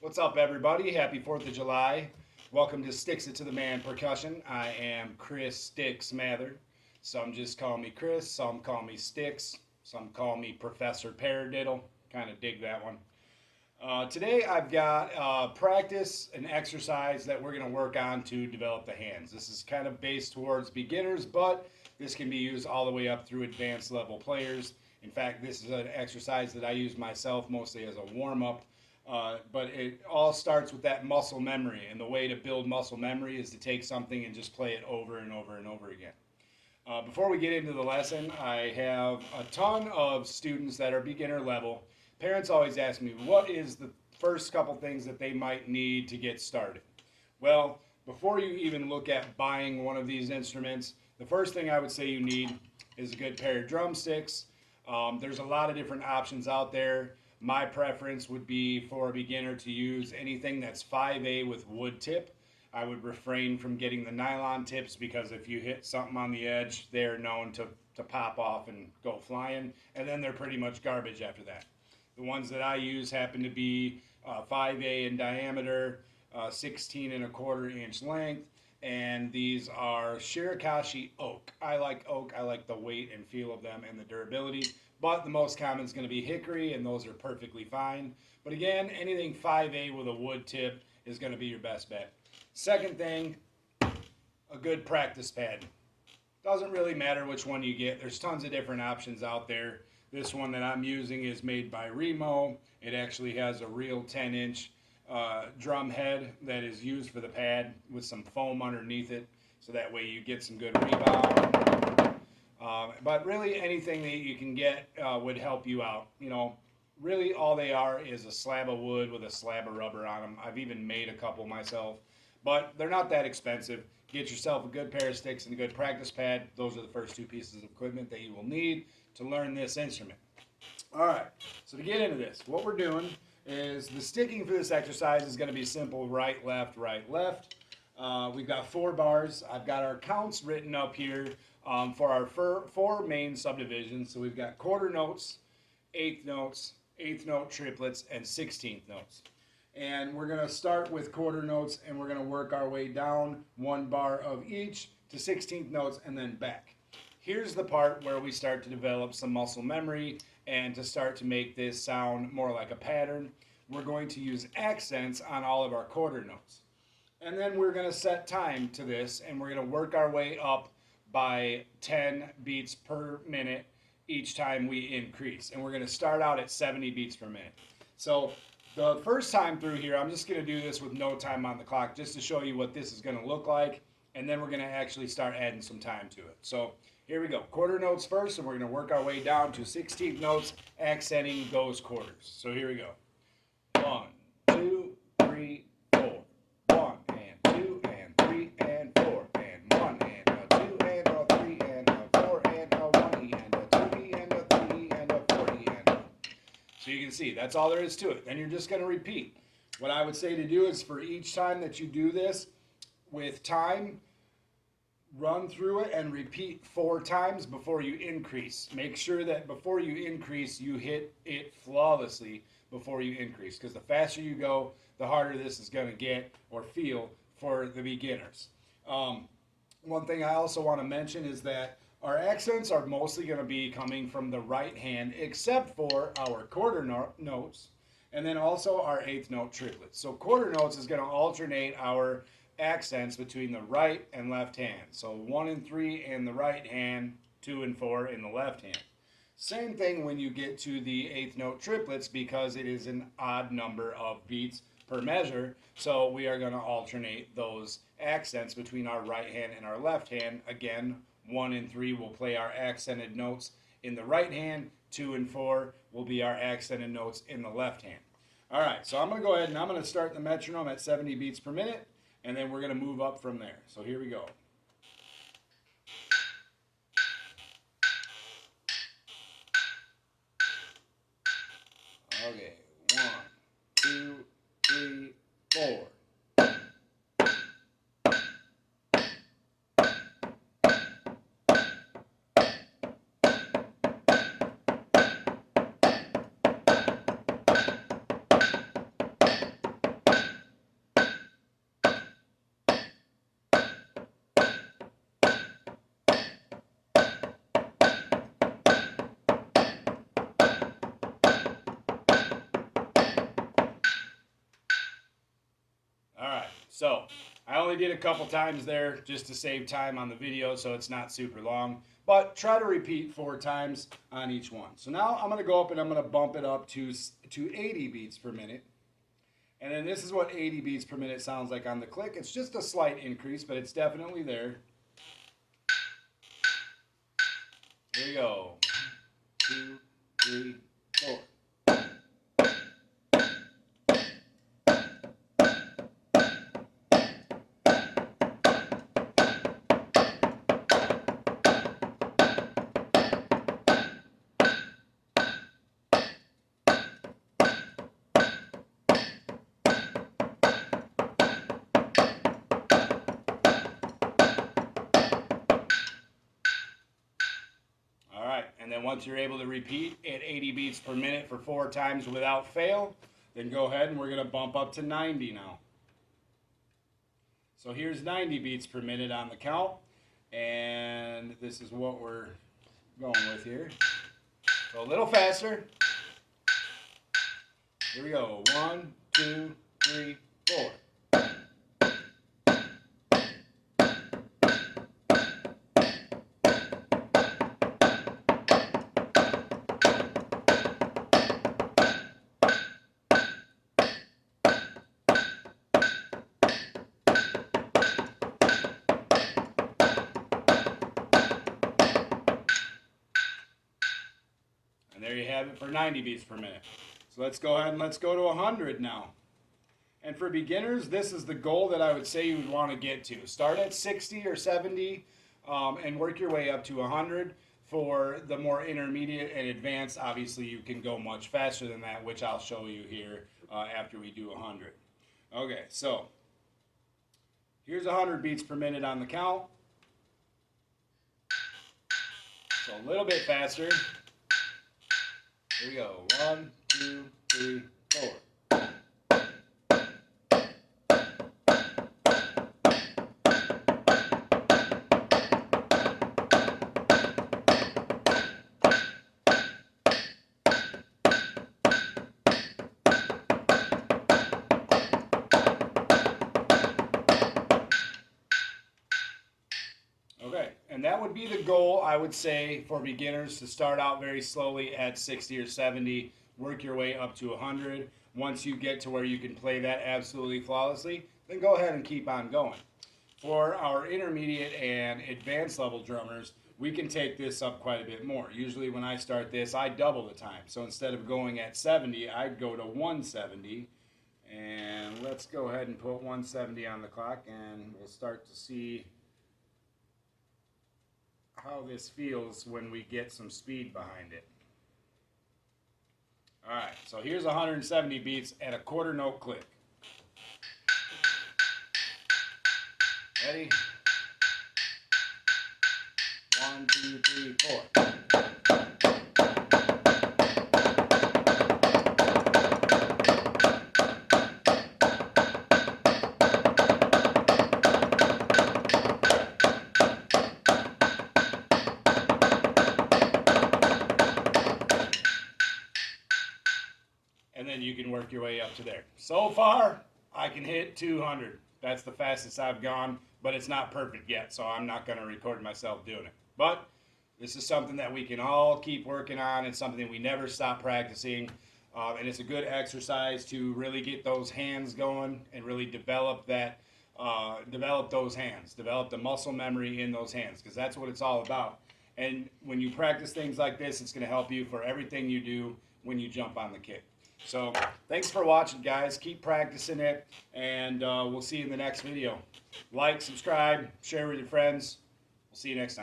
What's up, everybody? Happy 4th of July. Welcome to Sticks It to the Man Percussion. I am Chris Sticks Mather. Some just call me Chris, some call me Sticks, some call me Professor Paradiddle. Kind of dig that one. Today I've got practice and exercise that we're going to work on to develop the hands. This is kind of based towards beginners, but this can be used all the way up through advanced level players. In fact, this is an exercise that I use myself mostly as a warm-up. But it all starts with that muscle memory, and the way to build muscle memory is to take something and just play it over and over and over again. Before we get into the lesson, I have a ton of students that are beginner level. Parents always ask me, what is the first couple things that they might need to get started? Well, before you even look at buying one of these instruments, the first thing I would say you need is a good pair of drumsticks. There's a lot of different options out there. My preference would be for a beginner to use anything that's 5A with wood tip. I would refrain from getting the nylon tips because if you hit something on the edge, they're known to pop off and go flying, and then they're pretty much garbage after that. The ones that I use happen to be 5A in diameter, 16.25 inch length, and these are Shirakashi oak. I like oak. I like the weight and feel of them and the durability. But the most common is going to be hickory, and those are perfectly fine. But again, anything 5A with a wood tip is going to be your best bet. Second thing, a good practice pad. Doesn't really matter which one you get. There's tons of different options out there. This one that I'm using is made by Remo. It actually has a real 10-inch drum head that is used for the pad with some foam underneath it, so that way you get some good rebound. But really anything that you can get would help you out. You know, really all they are is a slab of wood with a slab of rubber on them. I've even made a couple myself, but they're not that expensive. Get yourself a good pair of sticks and a good practice pad. Those are the first two pieces of equipment that you will need to learn this instrument. All right, so to get into this, what we're doing is the sticking for this exercise is going to be simple: right, left, right, left. We've got 4 bars. I've got our counts written up here for our 4 main subdivisions. So we've got quarter notes, eighth notes, eighth note triplets, and 16th notes. And we're going to start with quarter notes, and we're going to work our way down 1 bar of each to 16th notes and then back. Here's the part where we start to develop some muscle memory and to start to make this sound more like a pattern. We're going to use accents on all of our quarter notes. And then we're going to set time to this, and we're going to work our way up by 10 beats per minute each time we increase. And we're going to start out at 70 beats per minute. So the first time through here, I'm just going to do this with no time on the clock just to show you what this is going to look like. And then we're going to actually start adding some time to it. So here we go. Quarter notes first, and we're going to work our way down to 16th notes, accenting those quarters. So here we go. 1, 2, 3, 4. 1 and 2 and 3 and 4 and 1 and a 2 and a 3 and a 4 and a 1 E and a 2 E and a 3 E and a 4 E and a. So you can see that's all there is to it. Then you're just going to repeat. What I would say to do is for each time that you do this with time, run through it and repeat 4 times before you increase. Make sure that before you increase, you hit it flawlessly before you increase, because the faster you go, the harder this is going to get or feel for the beginners. One thing I also want to mention is that our accents are mostly going to be coming from the right hand, except for our quarter notes, and then also our eighth note triplets. So quarter notes is going to alternate our accents between the right and left hand. So 1 and 3 in the right hand, 2 and 4 in the left hand. Same thing when you get to the eighth note triplets, because it is an odd number of beats per measure. So we are going to alternate those accents between our right hand and our left hand. Again, 1 and 3 will play our accented notes in the right hand. 2 and 4 will be our accented notes in the left hand. All right, so I'm going to go ahead and I'm going to start the metronome at 70 beats per minute. And then we're going to move up from there. So here we go. Okay, 1, 2, 3, 4. So I only did a couple times there just to save time on the video so it's not super long. But try to repeat 4 times on each one. So now I'm going to go up and I'm going to bump it up to 80 beats per minute. And then this is what 80 beats per minute sounds like on the click. It's just a slight increase, but it's definitely there. Here we go. 2, 3, 4. And then once you're able to repeat at 80 beats per minute for 4 times without fail, then go ahead and we're going to bump up to 90 now. So here's 90 beats per minute on the count, and this is what we're going with here. So a little faster. Here we go. 1, 2, 3, 4. There you have it for 90 beats per minute. So let's go ahead and let's go to 100 now. And for beginners, this is the goal that I would say you would want to get to. Start at 60 or 70 and work your way up to 100. For the more intermediate and advanced, obviously you can go much faster than that, which I'll show you here after we do 100. Okay, so here's 100 beats per minute on the count. So a little bit faster. Here we go. 1, 2, 3, 4. Okay, and that would be the goal, I would say, for beginners, to start out very slowly at 60 or 70, work your way up to 100. Once you get to where you can play that absolutely flawlessly, then go ahead and keep on going. For our intermediate and advanced level drummers, we can take this up quite a bit more. Usually when I start this, I double the time. So instead of going at 70, I'd go to 170. And let's go ahead and put 170 on the clock, and we'll start to see how this feels when we get some speed behind it. Alright, so here's 170 beats at a quarter note click. Ready? 1, 2, 3, 4. And then you can work your way up to there. So far, I can hit 200. That's the fastest I've gone, but it's not perfect yet, so I'm not going to record myself doing it. But this is something that we can all keep working on. It's something we never stop practicing, and it's a good exercise to really get those hands going and really develop that, develop those hands, develop the muscle memory in those hands, because that's what it's all about. And when you practice things like this, it's going to help you for everything you do when you jump on the kick. So thanks for watching, guys. Keep practicing it, and we'll see you in the next video. Like, subscribe, share with your friends. We'll see you next time.